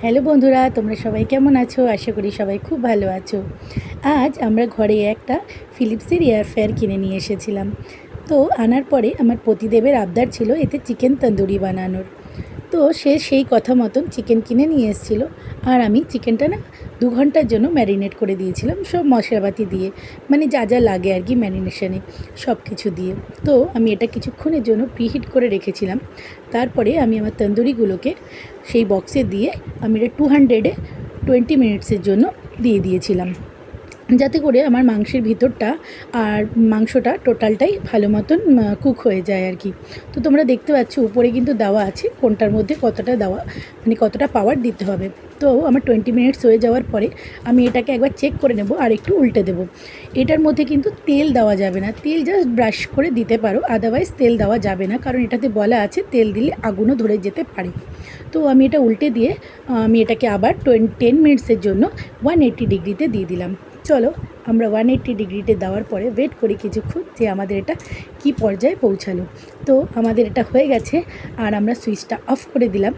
Hello বন্ধুরা, তোমরা সবাই কেমন আছো? আশা করি সবাই খুব ভালো আছো। আজ আমরা ঘরে একটা ফিলিপসের এয়ার ফ্রায়ার কিনে নিয়ে এসেছিলাম। তো আনার পরে আমার পতিদেবের আবদার ছিল এতে চিকেন তন্দুরি বানানোর। তো সে সেই কথা মতন চিকেন কিনে নিয়ে এসেছিলো। আর আমি চিকেনটা না 2 ঘন্টার জন্য ম্যারিনেট করে দিয়েছিলাম সব মশলাপাতি দিয়ে, মানে যা যা লাগে আর কি ম্যারিনেশনে সব কিছু দিয়ে। তো আমি এটা কিছুক্ষণের জন্য প্রিহিট করে রেখেছিলাম। তারপরে আমি আমার তন্দুরিগুলোকে সেই বক্সে দিয়ে আমি এটা 220 মিনিটসের জন্য দিয়ে দিয়েছিলাম, যাতে করে আমার মাংসের ভিতরটা আর মাংসটা টোটালটাই ভালো মতন কুক হয়ে যায় আর কি। তো তোমরা দেখতে পাচ্ছ উপরে কিন্তু দেওয়া আছে কোনটার মধ্যে কতটা দেওয়া, মানে কতটা পাওয়ার দিতে হবে। তো আমার 20 মিনিটস হয়ে যাওয়ার পরে আমি এটাকে একবার চেক করে নেব আর একটু উল্টে দেব। এটার মধ্যে কিন্তু তেল দেওয়া যাবে না, তেল জাস্ট ব্রাশ করে দিতে পারো, আদারওয়াইজ তেল দেওয়া যাবে না, কারণ এটাতে বলা আছে তেল দিলে আগুনও ধরে যেতে পারে। তো আমি এটা উল্টে দিয়ে আমি এটাকে আবার 10 মিনিটসের জন্য 180 ডিগ্রিতে দিয়ে দিলাম। চলো আমরা 180 ডিগ্রিতে দেওয়ার পরে ওয়েট করি কিছুক্ষণ যে আমাদের এটা কি পর্যায়ে পৌঁছালো। তো আমাদের এটা হয়ে গেছে আর আমরা সুইচটা অফ করে দিলাম।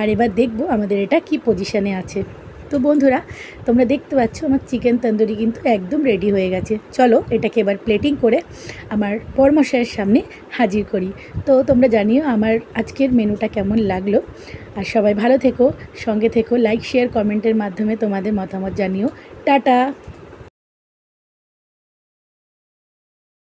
আর এবার দেখব আমাদের এটা কি পজিশানে আছে। তো বন্ধুরা, তোমরা দেখতে পাচ্ছ আমার চিকেন তন্দুরি কিন্তু একদম রেডি হয়ে গেছে। চলো এটাকে এবার প্লেটিং করে আমার বরমশাইয়ের সামনে হাজির করি। তো তোমরা জানিও আমার আজকের মেনুটা কেমন লাগলো। আর সবাই ভালো থেকো, সঙ্গে থেকো, লাইক শেয়ার কমেন্টের মাধ্যমে তোমাদের মতামত জানিও। টাটা।